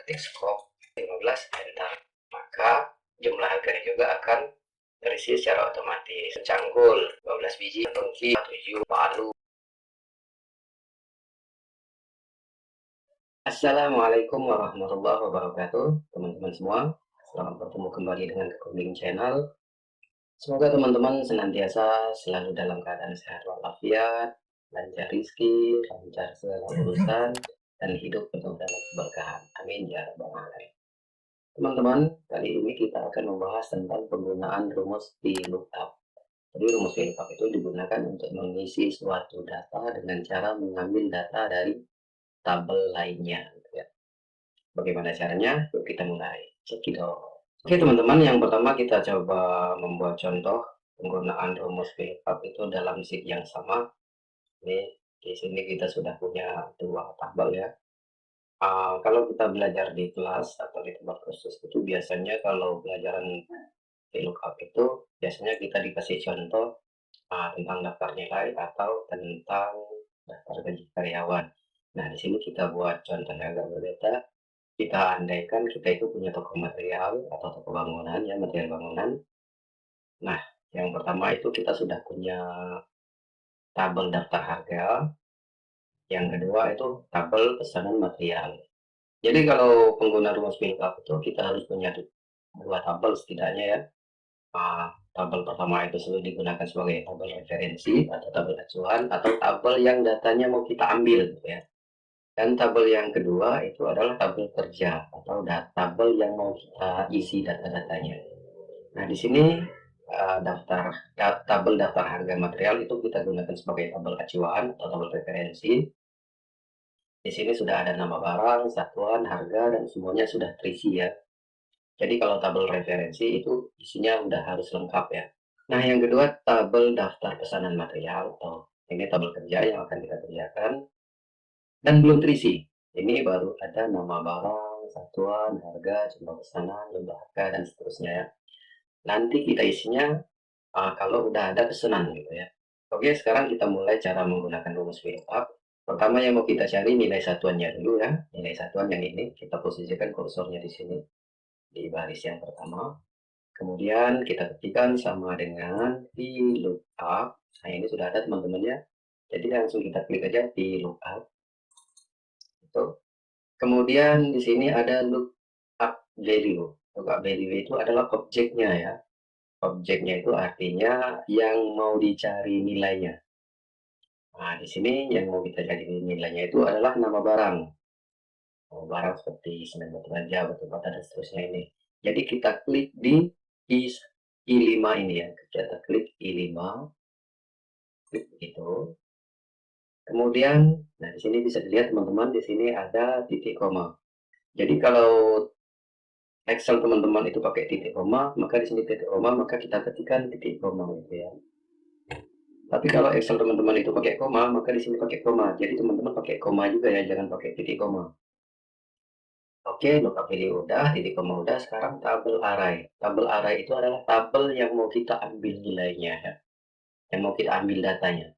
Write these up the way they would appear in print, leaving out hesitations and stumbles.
ketik skop 15 enter, maka jumlah harganya juga akan terisi secara otomatis. Canggul 12 biji, tongki 7 palu. Assalamualaikum warahmatullahi wabarakatuh, teman-teman semua. Selamat bertemu kembali dengan Coding Channel. Semoga teman-teman senantiasa selalu dalam keadaan sehat walafiat, lancar rezeki, lancar segala urusan, dan hidup penuh dalam keberkahan. Amin ya rabbal alamin. Teman-teman, kali ini kita akan membahas tentang penggunaan rumus VLOOKUP. Jadi rumus VLOOKUP itu digunakan untuk mengisi suatu data dengan cara mengambil data dari tabel lainnya. Gitu ya. Bagaimana caranya? Yuk kita mulai. Cekidot. Oke teman-teman, yang pertama kita coba membuat contoh penggunaan rumus VLOOKUP itu dalam sheet yang sama. Ini di sini kita sudah punya dua tabel ya. Kalau kita belajar di kelas atau di tempat khusus itu biasanya kalau pelajaran VLOOKUP itu biasanya kita dikasih contoh tentang daftar nilai atau tentang daftar gaji karyawan. Nah di sini kita buat contohnya agak berbeda. Kita andaikan kita itu punya toko material atau toko bangunan ya, material bangunan. Nah yang pertama itu kita sudah punya tabel daftar harga. Yang kedua itu tabel pesanan material. Jadi kalau pengguna rumus VLOOKUP itu kita harus punya dua tabel setidaknya ya. Tabel pertama itu selalu digunakan sebagai tabel referensi atau tabel acuan atau tabel yang datanya mau kita ambil gitu ya. Dan tabel yang kedua itu adalah tabel kerja atau tabel yang mau kita isi data-datanya. Nah di sini tabel daftar harga material itu kita gunakan sebagai tabel acuan atau tabel referensi. Di sini sudah ada nama barang, satuan, harga, dan semuanya sudah terisi ya. Jadi kalau tabel referensi itu isinya udah harus lengkap ya. Nah yang kedua tabel daftar pesanan material atau ini tabel kerja yang akan kita kerjakan dan belum terisi. Ini baru ada nama barang, satuan, harga, jumlah pesanan, jumlah harga, dan seterusnya ya. Nanti kita isinya kalau udah ada pesanan gitu ya. Oke sekarang kita mulai cara menggunakan rumus VLOOKUP. Pertama yang mau kita cari nilai satuannya dulu ya. Nilai satuan yang ini kita posisikan kursornya di sini di baris yang pertama. Kemudian kita ketikkan sama dengan VLOOKUP. Nah ini sudah ada teman-teman ya. Jadi langsung kita klik aja VLOOKUP. Itu. Kemudian di sini ada lookup value. Lookup value itu adalah objeknya ya. Objeknya itu artinya yang mau dicari nilainya. Nah di sini yang mau kita cari nilainya itu adalah nama barang. Barang seperti semen batu baja, batu bata, dan seterusnya ini. Jadi kita klik di I5 ini ya. Kita klik I5. Klik begitu. Kemudian, nah di sini bisa dilihat teman-teman, di sini ada titik koma. Jadi kalau Excel teman-teman itu pakai titik koma, maka di sini titik koma, maka kita ketikkan titik koma gitu ya. Tapi kalau Excel teman-teman itu pakai koma, maka di sini pakai koma. Jadi teman-teman pakai koma juga ya, jangan pakai titik koma. Oke, lookup value udah, titik koma udah, sekarang tabel array. Tabel array itu adalah tabel yang mau kita ambil nilainya ya. Yang mau kita ambil datanya.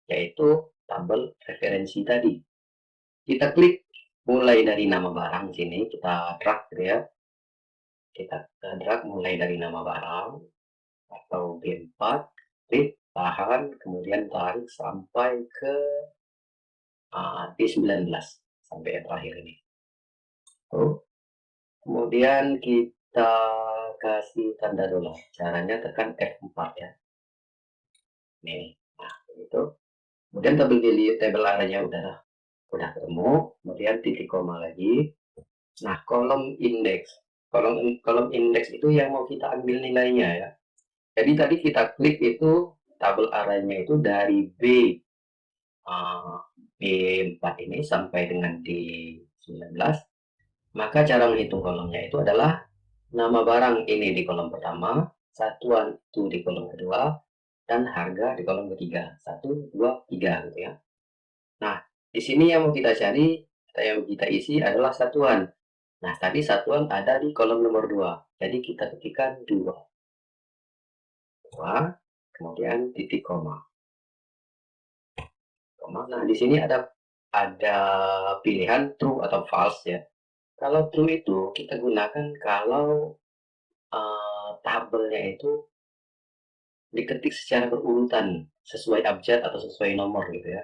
Yaitu tabel referensi tadi. Kita klik mulai dari nama barang sini, kita drag gitu ya. Kita drag mulai dari nama barang atau B4, klik, tahan, kemudian tarik sampai ke D19 sampai yang terakhir ini. Kemudian kita kasih tanda dolar. Caranya tekan F4 ya. Nih, nah begitu. Kemudian tabel arahnya udah ketemu. Kemudian titik koma lagi. Nah, kolom indeks. Kolom indeks itu yang mau kita ambil nilainya ya. Jadi tadi kita klik itu tabel arahnya itu dari B4 ini sampai dengan D19. Maka cara menghitung kolomnya itu adalah nama barang ini di kolom pertama, satuan itu di kolom kedua, dan harga di kolom ketiga. 1, 2, 3 gitu ya. Nah, di sini yang mau kita cari, yang mau kita isi adalah satuan. Nah, tadi satuan ada di kolom nomor 2. Jadi kita ketikkan 2. Kemudian titik koma. Nah, di sini ada pilihan true atau false ya. Kalau true itu kita gunakan kalau tabelnya itu diketik secara berurutan sesuai abjad atau sesuai nomor gitu ya.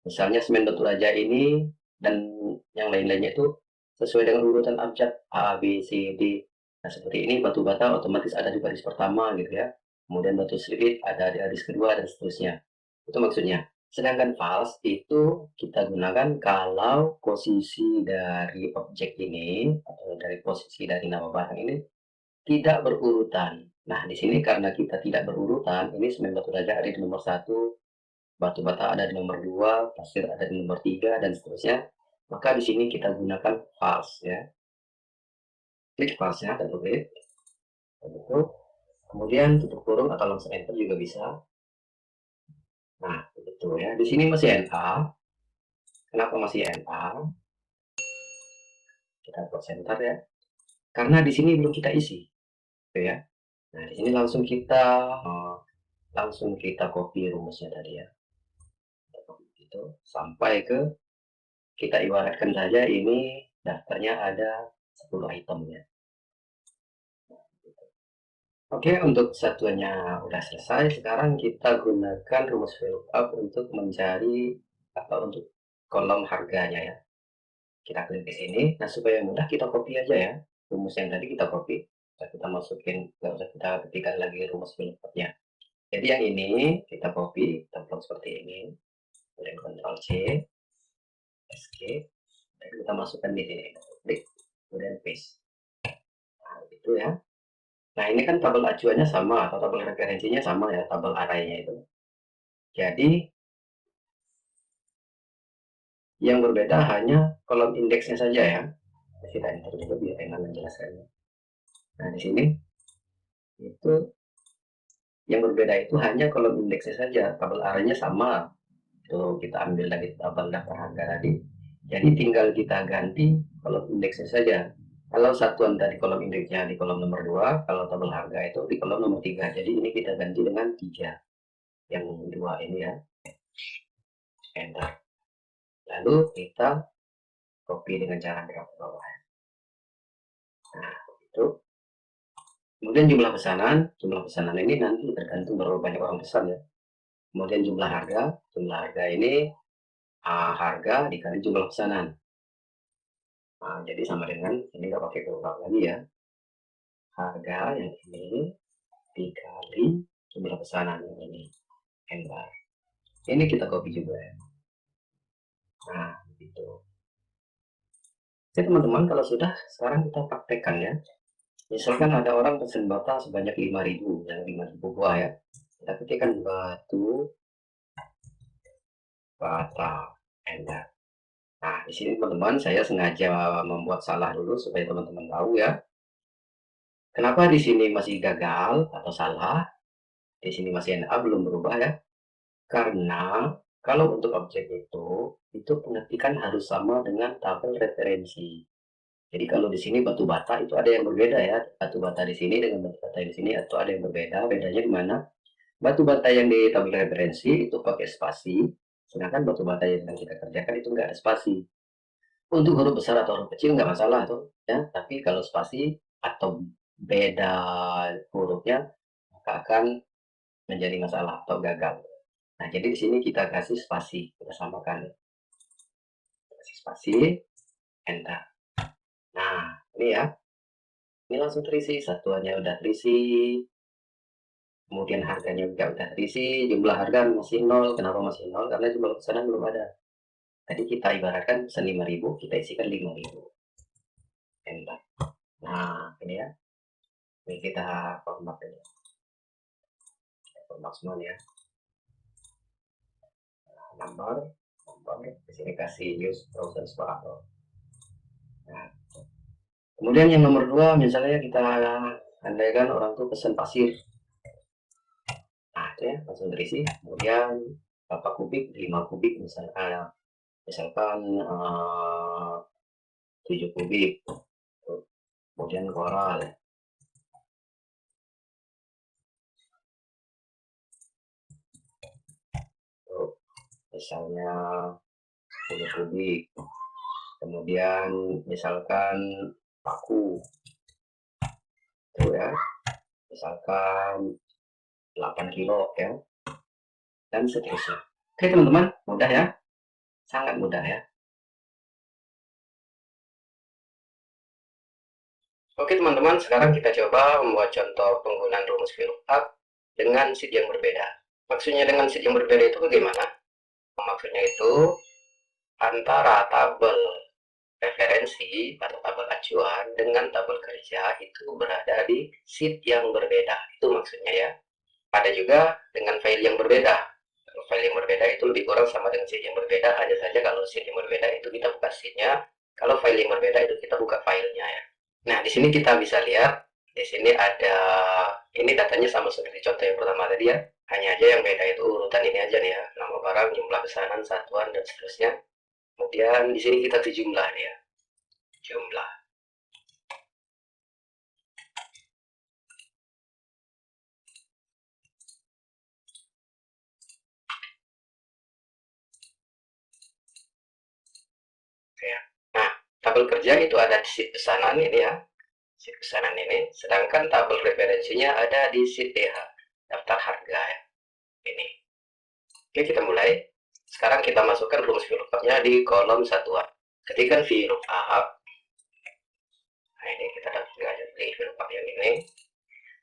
Misalnya semen Batu Raja ini dan yang lain-lainnya itu sesuai dengan urutan abjad A, B, C, D. Nah, seperti ini batu bata otomatis ada di baris pertama gitu ya. Kemudian batu slirit ada di baris kedua dan seterusnya. Itu maksudnya. Sedangkan false itu kita gunakan kalau posisi dari objek ini atau dari posisi dari nama barang ini tidak berurutan. Nah, di sini karena kita tidak berurutan, ini semen Batu Raja ada di nomor satu, batu bata ada di nomor 2, pasir ada di nomor 3 dan seterusnya. Maka di sini kita gunakan false ya. Klik false ya, double klik. Betul. Kemudian tutup kurung atau langsung enter juga bisa. Nah, begitu ya. Di sini masih NA. Kenapa masih NA? Kita buat center ya. Karena di sini belum kita isi, gitu ya. Nah, di sini langsung kita copy rumusnya tadi ya. Kita copy gitu sampai ke kita ibaratkan saja ini daftarnya ada 10 item ya. Oke, untuk satuannya udah selesai. Sekarang kita gunakan rumus VLOOKUP untuk mencari untuk kolom harganya ya. Kita klik di sini. Nah, supaya mudah kita copy aja ya. Rumus yang tadi kita copy. Kita masukin, nggak usah kita ketikkan lagi rumus VLOOKUP-nya. Jadi yang ini kita copy, kita blok seperti ini. Kemudian Ctrl C, Escape, dan kita masukkan di sini. Klik, kemudian paste. Nah, itu ya. Nah, ini kan tabel acuannya sama atau tabel referensinya sama ya, tabel arraynya itu. Jadi, yang berbeda hanya kolom indeksnya saja ya. Kita enter juga biar enak menjelaskannya. Nah, di sini itu yang berbeda itu hanya kolom indeksnya saja. Tabel arraynya sama. Tuh, kita ambil lagi tabel daftar harga tadi. Jadi tinggal kita ganti kolom indeksnya saja. Kalau satuan tadi kolom indeksnya di kolom nomor 2, kalau tabel harga itu di kolom nomor 3. Jadi ini kita ganti dengan 3. Yang 2 ini ya. Enter. Lalu kita copy dengan cara drag ke bawah. Nah, itu. Kemudian jumlah pesanan ini nanti tergantung berapa banyak orang pesan ya. Kemudian jumlah harga ini harga dikali jumlah pesanan. Nah, jadi sama dengan ini nggak pakai kurang lagi ya. Harga yang ini dikali jumlah pesanan yang ini. Enter. Ini kita copy juga ya. Nah, gitu. Oke teman-teman, kalau sudah, sekarang kita praktekkan ya. Misalkan ada orang pesan bata sebanyak 5.000, yang 5.000 buah ya. Kita ketikkan batu bata, enter. Nah, di sini teman-teman saya sengaja membuat salah dulu supaya teman-teman tahu ya. Kenapa di sini masih gagal atau salah? Di sini masih NA belum berubah ya. Karena kalau untuk objek itu pengetikan harus sama dengan tabel referensi. Jadi kalau di sini batu bata itu ada yang berbeda ya. Batu bata di sini dengan batu bata di sini itu ada yang berbeda. Bedanya di mana? Batu bata yang di tabel referensi itu pakai spasi, sedangkan batu bata yang kita kerjakan itu enggak ada spasi. Untuk huruf besar atau huruf kecil nggak masalah tuh ya, tapi kalau spasi atau beda hurufnya maka akan menjadi masalah atau gagal. Nah, jadi di sini kita kasih spasi, kita samakan. Kasih spasi, enter. Nah, ini ya. Ini langsung terisi, satuannya udah terisi. Kemudian harganya juga udah terisi, jumlah harga masih 0. Kenapa masih 0? Karena jumlah pesanan belum ada. Tadi kita ibaratkan pesan 5.000, kita isikan 5.000. Enter. Nah, ini ya. Ini kita format ini. Format semua ya. Nomor di sini kasih use browser operator. Nah, kemudian yang nomor 2 misalnya kita andaikan orang tuh pesan pasir. Nah, itu ya langsung terisi. Kemudian berapa kubik? 5 kubik misalkan 7 kubik. Kemudian koral. Misalnya 10 kubik. Kemudian misalkan paku itu ya, misalkan 8 kilo ya, dan seterusnya. Oke teman-teman, mudah ya, sangat mudah ya. Oke teman-teman, sekarang kita coba membuat contoh penggunaan rumus VLOOKUP dengan sheet yang berbeda. Maksudnya dengan sheet yang berbeda itu bagaimana? Maksudnya itu antara tabel referensi atau tabel acuan dengan tabel kerja itu berada di sheet yang berbeda. Itu maksudnya ya. Ada juga dengan file yang berbeda. Kalau file yang berbeda itu lebih kurang sama dengan sheet yang berbeda, hanya saja kalau sheet yang berbeda itu kita buka sheetnya, kalau file yang berbeda itu kita buka filenya ya. Nah, di sini kita bisa lihat, di sini ada, ini datanya sama seperti contoh yang pertama tadi ya, hanya aja yang beda itu urutan ini aja nih ya, nama barang, jumlah pesanan, satuan, dan seterusnya. Kemudian di sini kita kasih jumlah nih ya, jumlah. Ya. Nah, tabel kerja itu ada di sheet pesanan ini ya, sheet pesanan ini, sedangkan tabel referensinya ada di sheet DH, daftar harga ya, ini. Oke, kita mulai. Sekarang kita masukkan rumus VLOOKUP-nya di kolom satuan. Ketikkan VLOOKUP. Nah, ini kita dapat di VLOOKUP yang ini.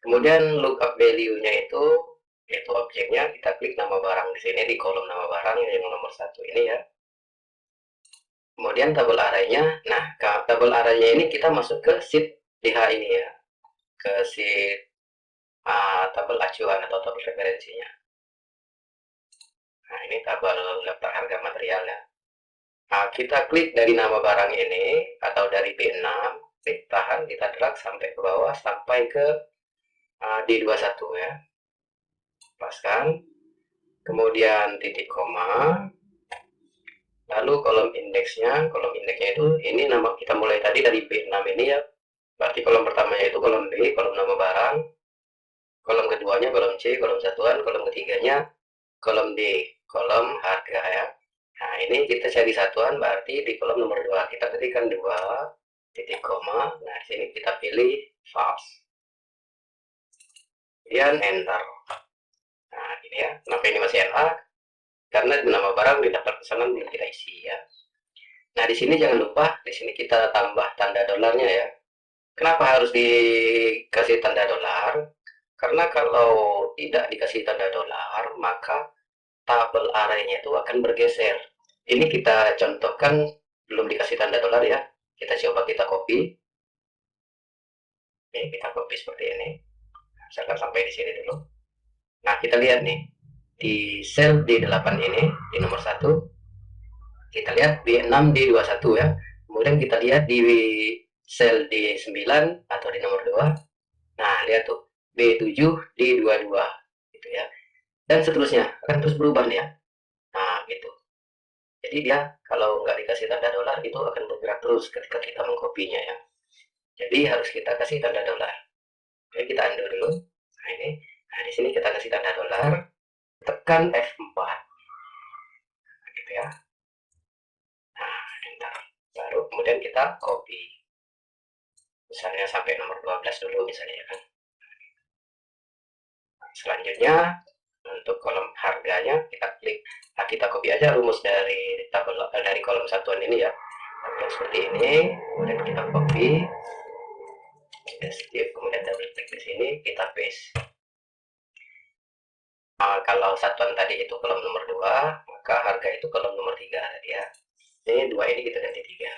Kemudian lookup value-nya itu objeknya, kita klik nama barang di sini di kolom nama barang yang nomor 1 ini ya. Kemudian tabel array-nya, nah tabel array-nya ini kita masuk ke sheet DH ini ya, ke sheet tabel acuan atau tabel referensinya. Nah, ini tabel daftar harga material ya. Nah, kita klik dari nama barang ini atau dari B6, klik tahan, kita drag sampai ke bawah sampai ke D21 ya. Lepaskan. Kemudian titik koma. Lalu kolom indeksnya itu ini nama kita mulai tadi dari B6 ini ya. Berarti kolom pertamanya itu kolom B, kolom nama barang. Kolom keduanya kolom C, kolom satuan, kolom ketiganya kolom D, kolom harga ya. Nah, ini kita cari satuan, berarti di kolom nomor 2 kita ketikkan 2 titik koma. Nah, di sini kita pilih false. Kemudian enter. Nah, ini ya. Kenapa ini masih NA? Karena nama barang di daftar pesanan belum kita isi ya. Nah, di sini jangan lupa, di sini kita tambah tanda dolarnya ya. Kenapa harus dikasih tanda dolar? Karena kalau tidak dikasih tanda dolar, maka tabel array-nya itu akan bergeser. Ini kita contohkan belum dikasih tanda dolar ya. Kita coba kita copy. Ini kita copy seperti ini. Misalkan sampai di sini dulu. Nah, kita lihat nih. Di sel D8 ini, di nomor 1, kita lihat D6, D21 ya. Kemudian kita lihat di sel D9 atau di nomor 2. Nah, lihat tuh. B7, D22 gitu ya. Dan seterusnya akan terus berubah nih ya. Nah, gitu. Jadi dia kalau nggak dikasih tanda dolar itu akan bergerak terus ketika kita mengkopinya ya. Jadi harus kita kasih tanda dolar. Oke, kita undo dulu. Nah, ini. Nah, di sini kita kasih tanda dolar. Tekan F4. Nah, gitu ya. Nah, enter. Baru kemudian kita copy. Misalnya sampai nomor 12 dulu misalnya ya kan. Nah, selanjutnya untuk kolom harganya kita klik. Nah, kita copy aja rumus dari tabel dari kolom satuan ini ya. Nah, seperti ini. Kemudian kita copy. Kemudian double klik di sini, kita paste. Kalau satuan tadi itu kolom nomor 2, maka harga itu kolom nomor 3 tadi ya. Ini 2 ini kita ganti 3.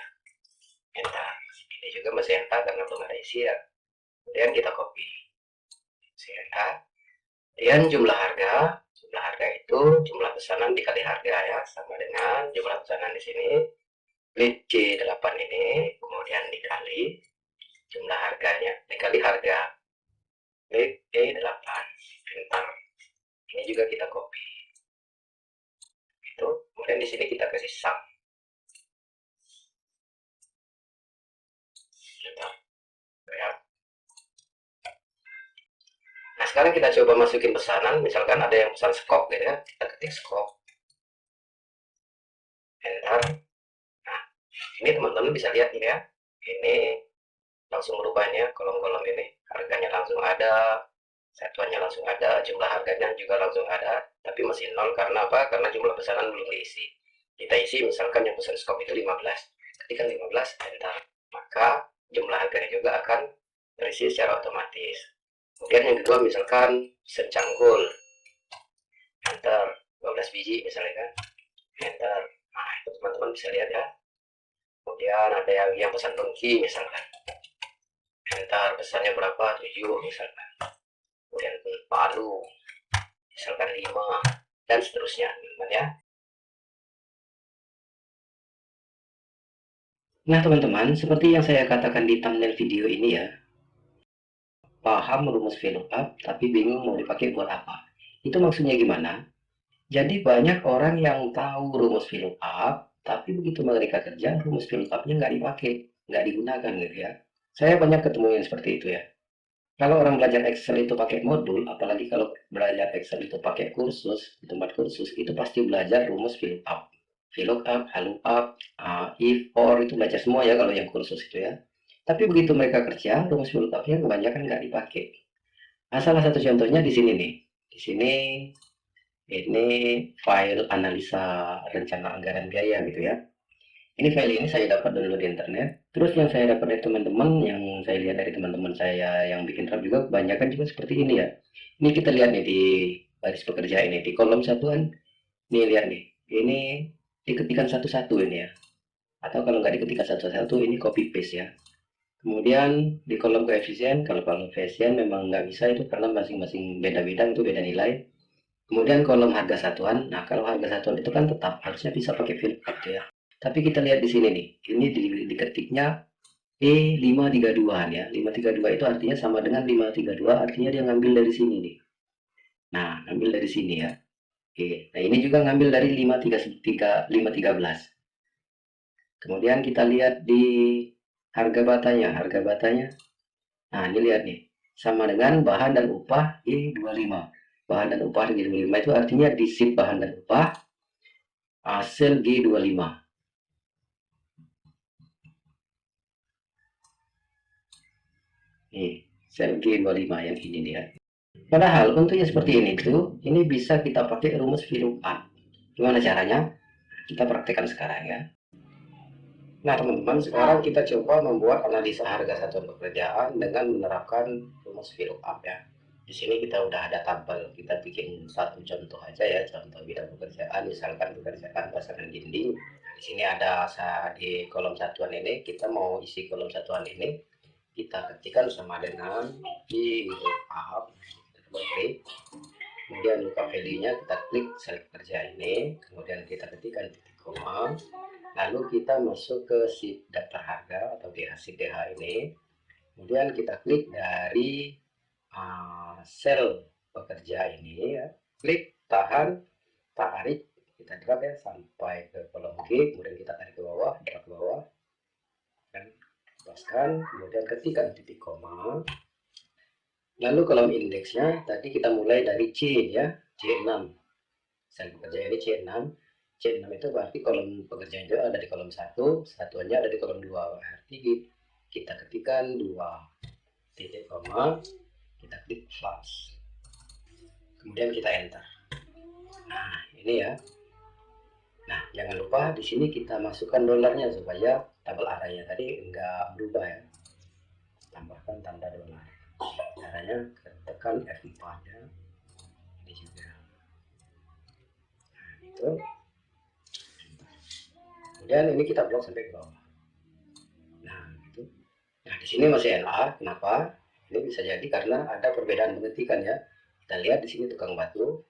Enter. Ini juga masih enter karena belum ada isi ya. Kemudian kita copy. Enter. Kemudian jumlah harga itu jumlah pesanan dikali harga ya, sama dengan jumlah pesanan di sini. Klik C8 ini, kemudian dikali jumlah harganya, dikali harga. Klik E8. Enter. Ini juga kita copy. Itu. Kemudian di sini kita kasih sum. Ya. Nah, sekarang kita coba masukin pesanan. Misalkan ada yang pesan skop gitu ya. Kita ketik skop. Enter. Nah, Ini teman-teman bisa lihat ini ya, ini langsung berubahnya kolom-kolom ini, harganya langsung ada, satuannya langsung ada, jumlah harganya juga langsung ada, tapi masih nol karena apa? Karena jumlah pesanan belum diisi. Kita isi misalkan yang pesan skop itu 15, ketika 15 enter, maka jumlah harganya juga akan terisi secara otomatis. Kemudian yang kedua misalkan pesan cangkul, enter 12 biji misalnya kan, enter. Nah itu teman-teman bisa lihat ya. Kemudian ada yang pesan dongki misalkan, enter, pesannya berapa, 7 misalkan. Kemudian palu misalkan 5 dan seterusnya teman-teman ya. Nah teman-teman, seperti yang saya katakan di thumbnail video ini ya, paham rumus VLOOKUP tapi bingung mau dipakai buat apa. Itu maksudnya gimana? Jadi banyak orang yang tahu rumus VLOOKUP, tapi begitu mereka kerja, rumus VLOOKUP-nya nggak dipakai, nggak digunakan gitu ya. Saya banyak ketemu yang seperti itu ya. Kalau orang belajar Excel itu pakai modul, apalagi kalau belajar Excel itu pakai kursus, di tempat kursus, itu pasti belajar rumus VLOOKUP. VLOOKUP, LOOKUP, if, or, itu belajar semua ya kalau yang kursus itu ya. Tapi begitu mereka kerja, rumus VLOOKUP-nya kebanyakan nggak dipakai. Nah, salah satu contohnya di sini nih. Di sini, ini file analisa rencana anggaran biaya gitu ya. Ini file ini saya dapat dulu di internet. Terus yang saya dapat dari teman-teman, yang saya lihat dari teman-teman saya yang bikin draft juga kebanyakan juga seperti ini ya. Ini kita lihat nih di baris pekerja ini di kolom satuan. Nih lihat nih, ini diketikkan satu-satu ini ya. Atau kalau nggak diketikkan satu-satu ini copy paste ya. Kemudian di kolom koefisien, kalau koefisien memang nggak bisa itu karena masing-masing beda-beda itu beda nilai. Kemudian kolom harga satuan, nah kalau harga satuan itu kan tetap harusnya bisa pakai VLOOKUP ya. Tapi kita lihat di sini nih, ini diketiknya E532 ya. 532 itu artinya sama dengan 532, artinya dia ngambil dari sini nih. Nah, ngambil dari sini ya. Oke, nah ini juga ngambil dari 513. Kemudian kita lihat di harga batanya, nah ini lihat nih, sama dengan bahan dan upah E25. Bahan dan upah E25 itu artinya di sheet bahan dan upah hasil G25. Nih, sel G25 yang ini dia. Padahal untuk yang seperti ini tuh, ini bisa kita pakai rumus VLOOKUP. Gimana caranya? Kita praktekkan sekarang ya. Nah teman-teman, sekarang kita coba membuat analisa harga satuan pekerjaan dengan menerapkan rumus VLOOKUP ya. Di sini kita udah ada tabel, kita bikin satu contoh aja ya, contoh bidang pekerjaan, misalkan pekerjaan pasangan dinding. Di sini ada di kolom satuan ini, kita mau isi kolom satuan ini, kita ketikkan sama dengan VLOOKUP, kita klik, kemudian buka value-nya, kita klik sel kerja ini, kemudian kita ketikkan titik koma, lalu kita masuk ke sheet daftar harga atau sheet DH ini, kemudian kita klik dari sel pekerja ini ya, klik, tahan, tarik, kita drag ya sampai ke kolom G, kemudian kita tarik ke bawah, drag ke bawah, dan lepaskan, kemudian ketikkan titik koma. Lalu kolom indeksnya tadi kita mulai dari C ya, C6. Sel pekerja ini C6. C6 itu berarti kolom pekerjaan itu ada di kolom 1, satuannya ada di kolom 2. Berarti kita ketikkan 2 titik koma, kita klik plus. Kemudian kita enter. Nah, ini ya. Nah, jangan lupa di sini kita masukkan dolarnya supaya tabel arahnya tadi enggak berubah ya. Tambahkan tanda dolar. Caranya tekan F4 ya. Ini juga. Nah, itu. Kemudian ini kita blok sampai ke bawah. Nah, gitu. Nah, di sini masih LA. Kenapa? Ini bisa jadi karena ada perbedaan pengetikan ya. Kita lihat di sini tukang batu.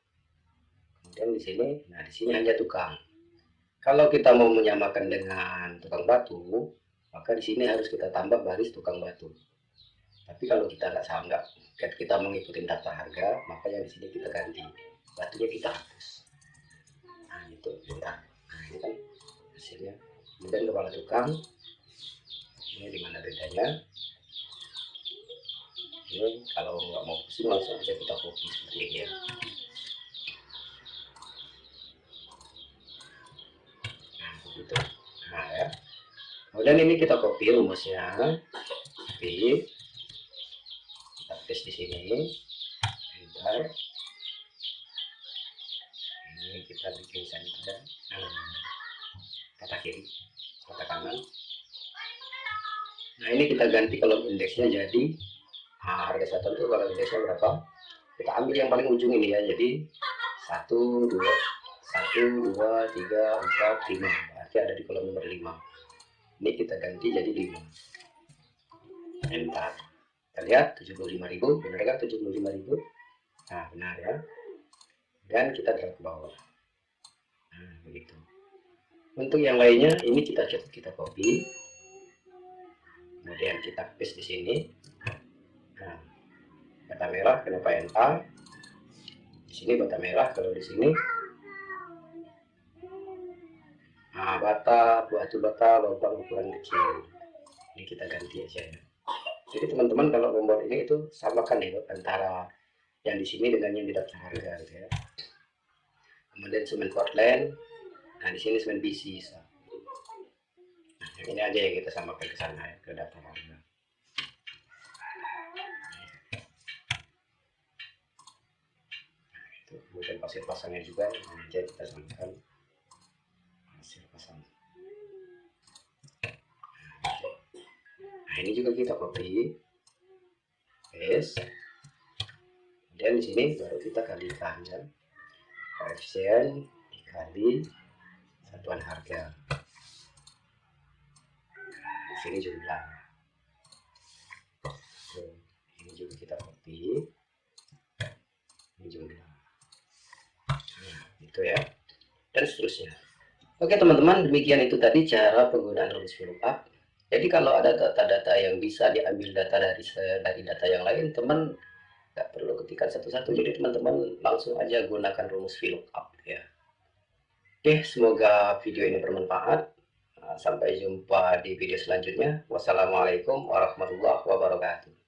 Kemudian di sini, nah di sini hanya tukang. Kalau kita mau menyamakan dengan tukang batu, maka di sini harus kita tambah baris tukang batu. Tapi kalau kita nggak kita mengikuti daftar harga, maka yang di sini kita ganti, batunya kita hapus. Nah itu bentar. Nah ini kan hasilnya. Kemudian kepala tukang, ini dimana bedanya? Ini kalau nggak mau pusing langsung aja kita copy seperti ini ya. Nah begitu. Nah ya. Kemudian ini kita copy rumusnya, copy, kita paste di sini, enter. Ini kita bikin center, kata kiri, kata kanan. Nah ini kita ganti kalau indeksnya jadi harga satuan itu kalau indeksnya berapa, kita ambil yang paling ujung ini ya, jadi 1 2 1 2 3 4 5, berarti ada di kolom nomor 5. Ini kita ganti jadi 5, enter. Kita lihat 75.000, benar kan 75.000? Nah benar ya, dan kita drag ke bawah. Nah begitu. Untuk yang lainnya ini kita copy, kemudian kita paste di sini. Nah, bata merah kenapa enter? Di sini bata merah, kalau di sini bata, batu bata lubang ukuran kecil. Ini kita ganti aja ya. Jadi teman-teman kalau membuat ini itu samakan ya antara yang di sini dengan yang di daftar harga gitu ya. Kemudian semen Portland, nah di sini semen BC. Nah, yang ini aja yang kita samakan ke sana ya, ke daftar harga. Kemudian pasir pasangnya juga yang aja kita samakan pasir pasang. Nah ini juga kita copy, paste, dan di sini baru kita kalikan ya, koefisien dikali satuan harga. Di sini jumlah. Ini juga kita copy, ini jumlah. Nah, itu ya, dan seterusnya. Oke teman-teman, demikian itu tadi cara penggunaan rumus VLOOKUP. Jadi kalau ada data-data yang bisa diambil data dari data yang lain, teman nggak perlu ketikkan satu-satu. Jadi teman-teman langsung aja gunakan rumus VLOOKUP ya. Oke, semoga video ini bermanfaat. Sampai jumpa di video selanjutnya. Wassalamualaikum warahmatullahi wabarakatuh.